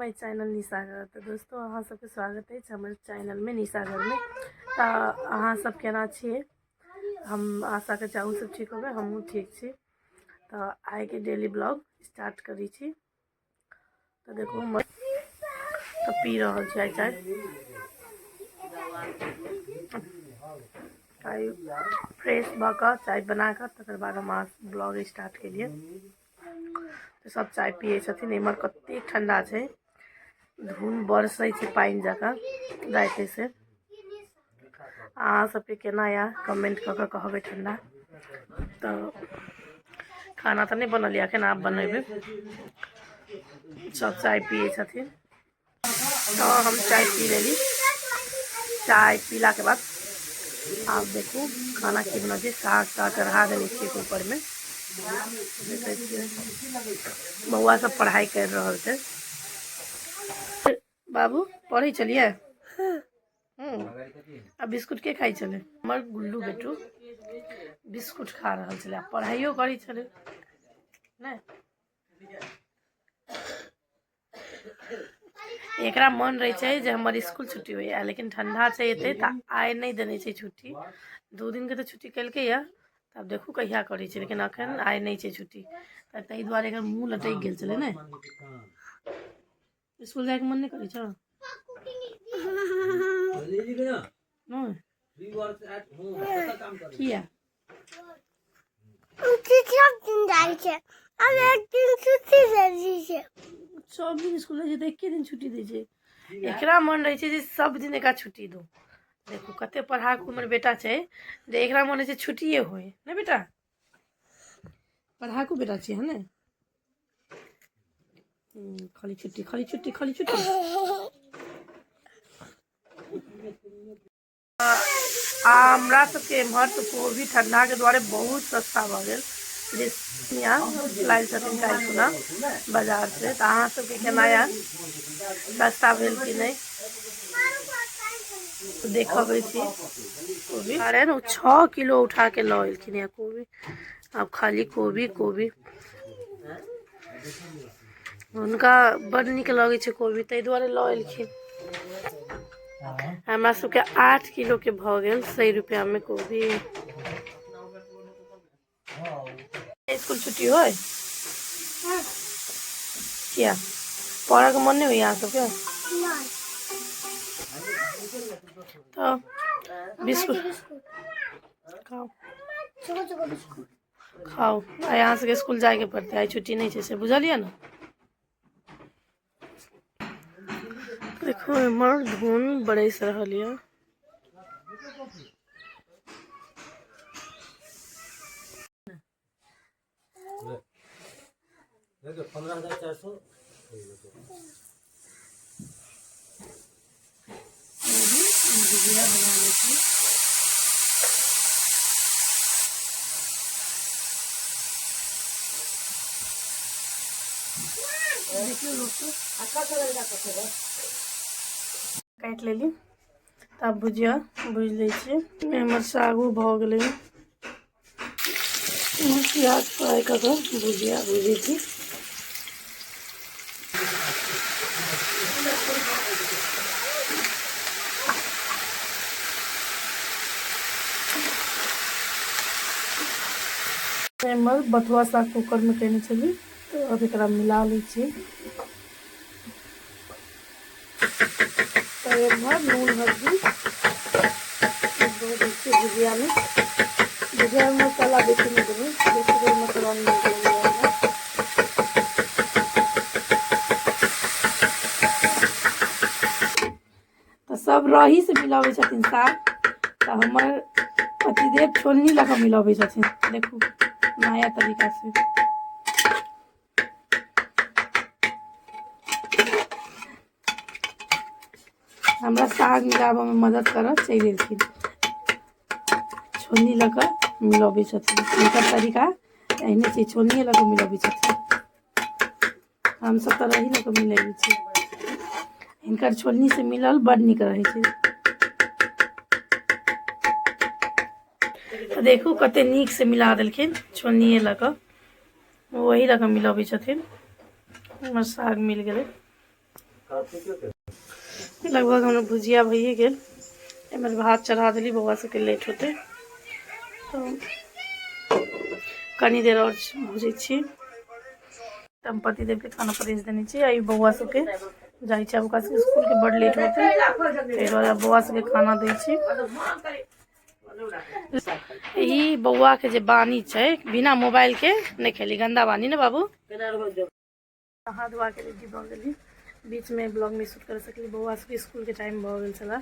My channel निशागर। तो दोस्तों अहाँ सबके स्वागत है हमारे चैनल में निशागर में। तो अहाँ सब केना छिए, हम आशा के चाहू सब ठीक होबे, हमहूँ ठीक छी। तो आइ के डेली ब्लॉग स्टार्ट करी छी। तो देखो तो पी रहा चाय चाय फ्रेश भऽ चाय बना कर तकर बाद हम ब्लॉग स्टार्ट के लिए। तो सब चाय पिए छथिन। इमहर कते ठंडा छै, धुन बरसै छै पानि जकाँ राइते से। अहाँ सबके केना या कमेंट कऽ के कहबै ठंडा। तो खाना तो नहीं बनल या, एखन आब बनेबै। सब चाय पिए छथिन। तो हम चाय पी लेली। चाय पीला के बाद आप देखो खाना की बना छै। साग चढ़ा देने छी ऊपर में। बउआ सब पढ़ाई कर रहा थे। बाबू पढ़े चलिए। अब बिस्कुट के खाई चले। हमर गुल्लू बेटू बिस्कुट खा रहा चले, पढ़ाइयो करी चले नहीं। एकरा मन रहे छै जे हमर स्कूल छुट्टी होइए, लेकिन ठंडा छै एते त आइ नहीं देने छै छुट्टी। 2 दिन के तो छुट्टी कलकै या, तब देखू कहिया करै छै, लेकिन अखन आइ नहीं छै छुट्टी। ताहि दुआरे एकर मुँह लटक गेल छलै ने। स्कूल जाए के मन नहीं करै छ। किया सब दिन स्कूल जाए तो एके दिन छुट्टी दै छै। एकरा मन रहे छै जे सब दिन एकरा छुट्टी दो। देखो कते पढ़ाकू हमर बेटा छै जे एकरा मन छै छुट्टिए होय ना बेटा। पढ़ाकू बेटा छै है ना। खाली छुट्टी खाली छुट्टी खाली छुट्टी। हमरा सबके एम्हर तो कोबी ठंडा के द्वारे बहुत सस्ता भ गेल। लाइल छथिन काल्हि खुना बाजार से। तो अहाँ सबके केना या, सस्ता भेल कि नहीं देखबै छी। कोबी अरे न 6 किलो उठा के लऽ एलखिन या कोबी। अब खाली कोबी कोबी उनका बड़ निक लगे छै कोबी, ताहि दुआरे लऽ एलखिन। हमरा सबके 8 किलो के भ गेल 100 रुपया में कोबी। स्कूल छुट्टी होय क्या पढ़े के मन नहीं हुई यहाँ सबके। तो बिस्कुट खाओ खाओ। यहाँ से स्कूल जाए के पड़ते, आई छुट्टी नहीं से बुझलिए ना। देखो इमर धुन बरस रहल है। काट लेली तब भुजिया भूज ले हमर सागो भ गेलै। प्याज फ्राई कर भुजिया भूजी थी। बथुआ साग कुकर में केने चली, तो अब एक मिला ली। नून हल्दी भुजिया में मसाला बेसी नहीं देंगे, बेसी देर मसाला नहीं देंगे। तो सब रही से मिलावे छथिन साग। तो हमर पतिदेव छोलनी लगा मिलावे छथिन। देखो नया तरीका से। हमरा साग मिलाबे में मदद कर चल एलखिन। छोलनी लगा मिलावे छथिन। इनकर तरीका एहने छै, छोलनी लगा मिलावे छथिन। हम सब तो रही लगा मिलावे छी। इनकर छोलनी से मिलल बड़ निक रहे छै। तो देखो कते निक से मिला देलखिन छोलनी लगा, वही लगा मिलावे छथिन। हमर साग मिल गए। लगभग हम भुजिया भइए गेल। एमर भात चढ़ा दिली, बउआ सबके लेट होते तो कनी देर और भुजै छी। हम पतिदेव के खाना परेस देने छी। आई बउआ सबके जाई छै ओकरा सबके स्कूल के बड़ लेट होते, ताहि दुआरे बउआ सबके खाना दै छी। ई बउआ के जे बानी छै बिना मोबाइल के नहीं खेली, गंदा बानी ना बाबू। नहा धुआ के रेडी भ गेली, बीच में ब्लॉग नहीं शूट कर सकली। बउआ सबके स्कूल के टाइम भ गेल छला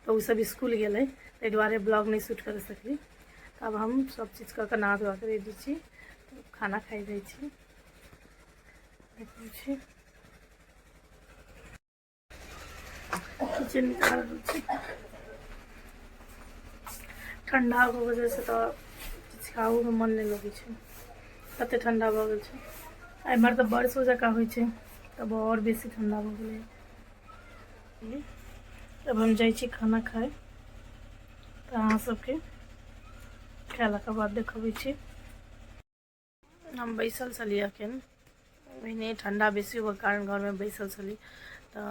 तो उ सब स्कूल गेलै, ताहि दुआरे ब्लॉग नहीं शूट कर सकली। अब हम सब चीज क के नहा धुआ के रेडी छी, खाना खाई जाइ छी। किचन निकाल छी। ठंडा के वजह से तो किछु खाओ में मन नहीं लगे छै, कते ठंडा भ गेल छै। एम्हर तो बरसो जका होइ छै, तब और बेसी ठंडा भ गेलै। अब हम जाइ छी खाना खाए, तो अहाँ सबके खाला के बाद देखबै छी। हम बैसल छली अखन, ओहिने ठंडा बेसी होबे कारण घर में बैसल छली। तो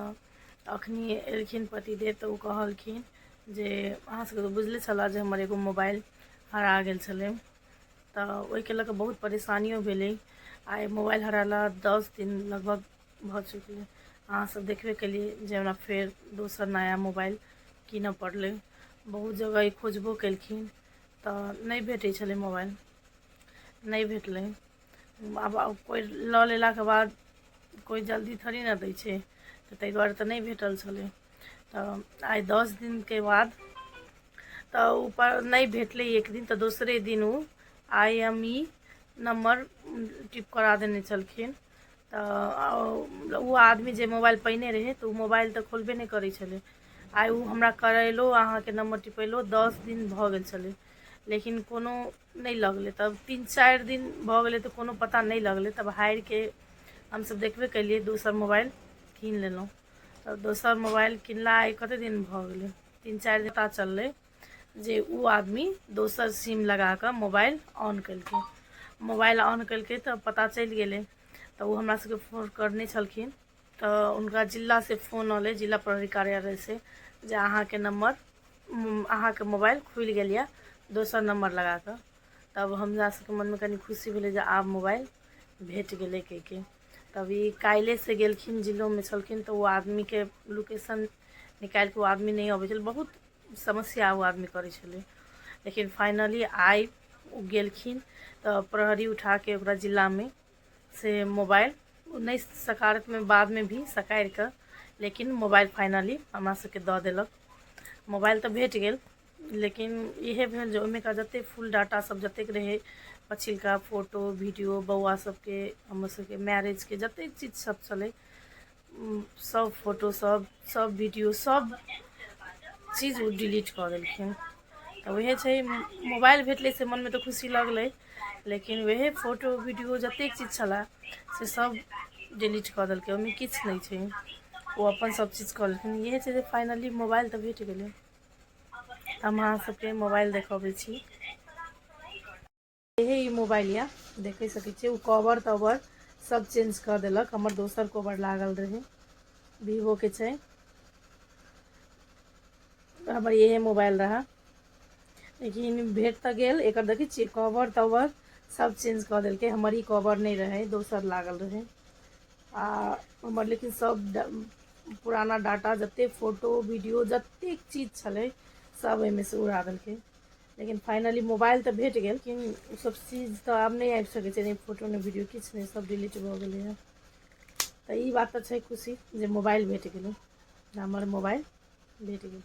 अखनी एलखिन पतिदेव तो कहलखिन जे अहाँ सबके तो बुझले छला जे हमर एगो मोबाइल हरा गेल छलै, तो ओहिके लऽ कऽ बहुत परेशानियों भेलै। आइ मोबाइल हराला 10 दिन लगभग भ चुकलै। अहाँ सब देखबे केलिए जे हमरा फेर दोसर नया मोबाइल कीनऽ पड़लै। बहुत जगह ई खोजबो केलखिन तो नहीं भेटै छलै मोबाइल, नहीं भेटलै। अब कोई लऽ लेला के बाद कोई जल्दी थोड़ी ना दै छै, तो ताहि दुआरे तो नहीं भेटल छलै। तो आइ 10 दिन के बाद तो ऊपर नहीं भेटलै एक दिन, तो दूसरे दिन वो IMEI नंबर टिप करा देने छलखिन। तो वो आदमी जे मोबाइल पहिने रहे तो मोबाइल तो खोलबे नहीं करै छलै। आइ वो हमरा करैलो, अहाँ के नंबर टिपेलो 10 दिन भ गेल छलै, लेकिन कोनो नहीं लगलै। तब 3-4 दिन भ गेलै तो कोनो पता नहीं लगलै। तब हारि के हम सब देखबे केलिए, दोसर मोबाइल कीन लेलहुँ। तब दोसर मोबाइल किनला आइ कते दिन भ गेलै, 3-4 दिन पता चललै जे वो आदमी दोसर सिम लगा कर मोबाइल ऑन केलकै। मोबाइल ऑन केलकै तो पता चलि गेलै। तो वो हमरा सबके फोन करने छलखिन, तो उनका जिला से फोन अलै, जिला प्रहरी कार्यालय से, जे अहाँ के नंबर अहाँ के मोबाइल खुलि गेल यऽ दोसर नंबर लगा कर। तब हमरा सबके मन में कनी खुशी भेलै जे आब मोबाइल भेट गेलै कहिके। तब ई काल्हि से गेलखिन, जिलो में छलखिन, तो वो आदमी के लोकेशन निकालि के वो आदमी नहीं अबै छलै। बहुत समस्या वो आदमी करै छलै, लेकिन फाइनली आइ वो गेलखिन तो प्रहरी उठा के ओकरा जिला में से मोबाइल नहीं सकारत में बाद में भी सकार कर, लेकिन मोबाइल फाइनली हमरा सबके दऽ देलक। मोबाइल तो भेट गेल, लेकिन इहे भेल जे ओहिमे का जते फुल डाटा सब जतेक रहे, पछिलका फोटो वीडियो, बउआ सबके, हमर सबके मैरिज के जतेक चीज सब छलै, सब फोटो सब वीडियो सब चीज वो डिलीट कऽ देलखिन। तो वह छै, मोबाइल भेटलै से मन में तो खुशी लगलै, लेकिन वह फोटो वीडियो जतेक चीज छला से सब डिलीट कऽ देलकै। ओहिमे किछु नहीं छै, वो अपन सब चीज कऽ लेलखिन। इहे छै जे फाइनली मोबाइल तो भेट गेलै। हम अहाँ सबके मोबाइल देखबै छी। यही मोबाइल या देख सकै छियै, वो कवर तवर सब चेंज कर देलक। हमर दोसर कवर लागल रहे, वीवो के छै, हमर यही मोबाइल रहा, लेकिन भेट तऽ गेल। एकर देखै छियै कवर तवर सब चेंज कऽ देलकै। हमर ही कवर नहीं रहे, दोसर लागल रहे। आ हमर लेकिन सब पुराना डाटा जते फोटो वीडियो जतेक चीज छलै सब एहिमे से उड़ा देलकै। लेकिन फाइनली मोबाइल तो भेट गेल, लेकिन उ सब चीज तो आब नहीं आबि सकै छै, नहीं फोटो नहीं वीडियो किछु नहीं, सब डिलीट भऽ गेलै हँ। तऽ ई बात तो छै खुशी जे मोबाइल भेट गेलै, हमर मोबाइल भेट गेल।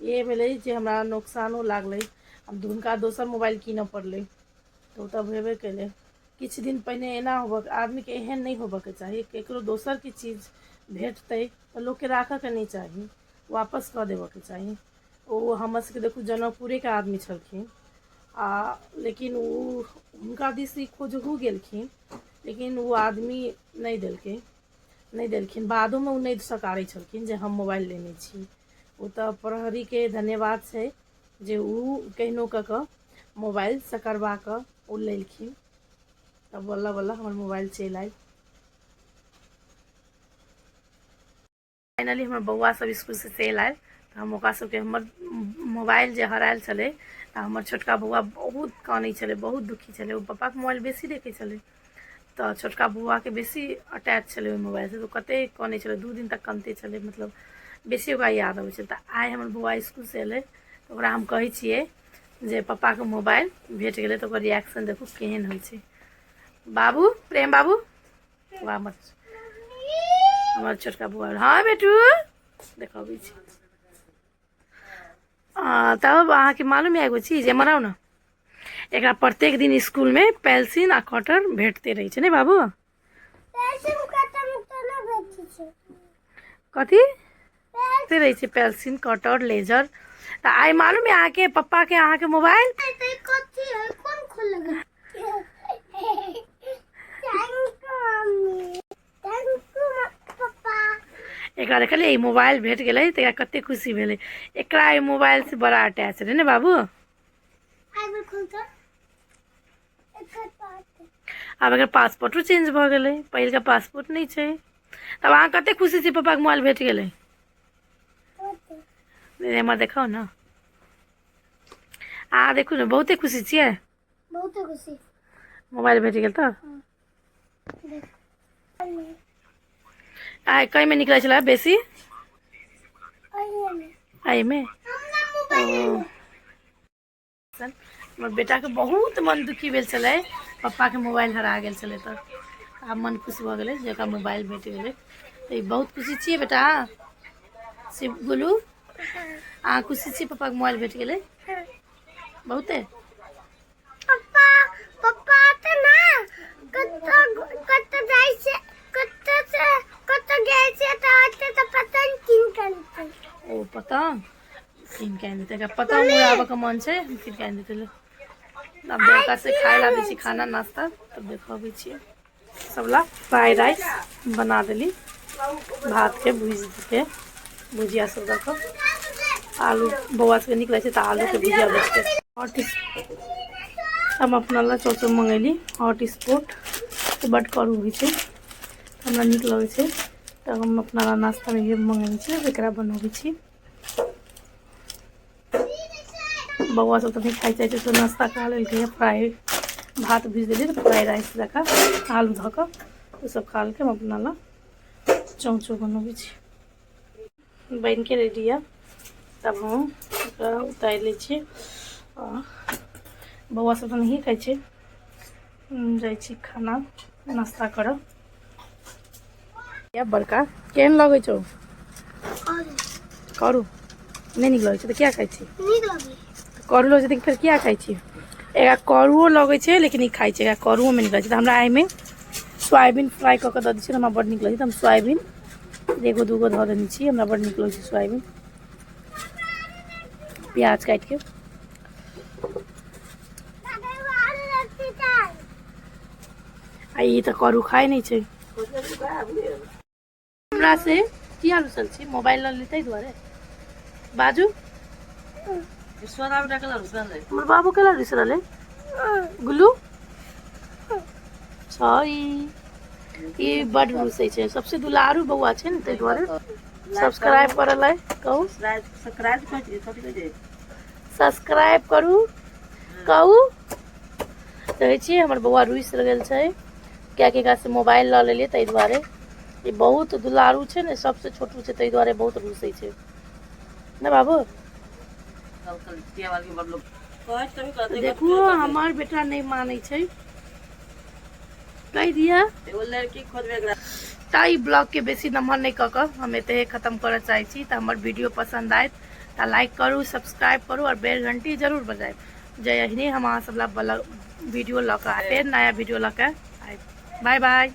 ये भेलै जे हमरा नुकसानो लागलै, अब हुनका दोसर मोबाइल कीनऽ पड़लै, तो ओ तऽ भेबे केलै। किछु दिन पहिने एना होबऽ, आदमी के एहन नहीं होबऽ के चाही, केकरो दोसर के चीज भेटतै तऽ लोक के राखऽ के नहीं चाही, वापस कऽ देबऽ के चाही। ओ हमर सबके देखू जनकपुरे के आदमी छलखिन, लेकिन ओ हुनका दिस ई खोजहु गेलखिन, लेकिन वो आदमी नहीं देलखिन। बादो में ओ नहीं सकारै छलखिन जे हम मोबाइल लेने छी। ओ तऽ प्रहरी के धन्यवाद छै जे ओ केहनो कऽ कऽ मोबाइल सकरबा कऽ ओ लेलखिन। तब बल्ला बल्ला हमर मोबाइल चलि आयल। फाइनली हमर बौआ सब स्कूल से चलि आयल तऽ हम ओकरा सबके हमर मोबाइल जे हरायल छलै तऽ हमर छोटका बौआ बहुत कानै छलै, बहुत दुखी छलै। ओ पप्पाके मोबाइल बेसी देखै छलै तऽ छोटका बौआके बेसी अटैच छलै ओहि मोबाइलसँ, तऽ कतेक कानै छलै, 2 दिन तक कानिते छलै, मतलब बेसी ओकरा याद अबै छलै। तऽ आइ हमर बौआ स्कूलसँ एलै तऽ ओकरा हम कहै छियै जे पप्पाके मोबाइल भेट गेलै, तऽ ओकर रिएक्शन देखू केहन होइ छै। बाबू प्रेम बाबू, वाह मत हमर छोटका बौआ, हाँ बेटू देखबै छी। तब अहाँके मालूम है एगो चीज, एम्हर आउ ने, एकरा प्रत्येक दिन स्कूल में पेंसिल आ कटर भेटते रहे छै, नहीं बाबू? कथी भेटते रहे छै? Pencil cutter ledger. तो आई मालूम है आके पप्पा के अहाँ के मोबाइल एकरा देखलिए ई मोबाइल भेट गेलै तऽ एकरा कते खुशी भेलै। एकरा ई मोबाइल से बड़ा अटैच रहे ने बाबू। अब एकर पासपोर्टो चेंज भ गेलै, पहिलका पासपोर्ट नहीं छै। तब अहाँ कते खुशी छी पप्पा के मोबाइल भेट गेलै? एम्हर देखाओ ना, अहाँ देखू ने बहुते खुशी छियै, बहुते खुशी मोबाइल भेट गेल तऽ। आइ कई में निकलै छलै बेसी? आई में हमर बेटा के बहुत मन दुखी भेल छलै, पप्पा के मोबाइल हरा गेल छलै तऽ आब मन खुश भऽ गेलै जे ओकरा मोबाइल भेट गेलै। तऽ बहुत खुशी छियै बेटा शिव गुलू, अहाँ खुशी छी पप्पा के मोबाइल भेट गेलै? बहुते पप्पा पप्पा त ना कत जाय छै, कत गेल छै त पतंग कीन के आनतै। ओ पतंग कीन के आनि देतै, एकरा पतंग उड़ाबऽ के मन छै, कीन के आनि देतै। अब देवता से खाए ला दै छी खाना नाश्ता, तब देखबै छियै सबला। फ्राइड राइस बना देली, भात के भूज के भुजिया सब दऽ कऽ, आलू बौआ सबके नीक लगै छै तऽ आलू के भुजिया बचतै। हम अपना ला चाउचाउ मंगेली हॉटस्पॉट, बड करू होइ छै, हमरा नीक लगै छै तऽ हम अपना ला नाश्ता में ये मंगेने छी, एकरा बनबै छी। बौआ सब तऽ नहीं खाई चाहे छै तो नाश्ता खा लेलकै। फ्राई भात भूज देली तो फ्राइड राइस जका आलू धऽ कऽ ओ सब खा लेलकै। हम अपना ला चाउचाउ बनबै छी, बन के रेडी है। तब हम एकरा उतारि लै छी। बौआ सब तऽ नहीं खाई छै, जाइ छी खाना नाश्ता करब। या बड़का केहन लगै छौ? करू नहीं नीक लगै छै तऽ क्या खाई छी? करू लगै छै तऽ फिर क्या खाई छी? एकरा करुओ लगै छै लेकिन ई खाई छै, एकरा करुओ में नीक लगै छै। तऽ हमरा एहिमे सोयाबीन फ्राई कऽ के दऽ दै छियै, हमरा बड नीक लगै छै। हम सोयाबीन एगो दूगो धऽ देने छी, हमरा बड नीक लगै छै सोयाबीन। प्याज काट के आ ई तऽ करू खाई नहीं छै। हमरा से किया रुसल छी? मोबाइल लऽ लेतै दुआरे बाजू। हमर बाबू केला रुसल है? गुल्लू ई बड रुसै छै, सबसे दुलारू बौआ छै ने ताहि दुआरे। सब्सक्राइब करल है कहू, सब्सक्राइब करू कहू। कहै छी हमर बौआ रुइस गेल छै कियाकि एकरा से मोबाइल लऽ लेलियै ताहि दुआरे। ये बहुत दुलारू छै ने, सबसे छोटू छै ताहि दुआरे बहुत रुसै छै ना बाबू। देखू हमार बेटा नहीं मानै छै, कह दिया लड़की खोजबे। ताई ब्लॉग के बेसी नम्हर नहीं कऽ कऽ हम एते खत्म करऽ चाहे छी। तऽ हमर वीडियो पसंद आयत तऽ लाइक करू, सब्सक्राइब करू और बेल घंटी जरूर बजायब। जय हिंद। हम अहाँ सब ला वीडियो लऽ कऽ फेर नया वीडियो लऽ कऽ आयब। Bye bye.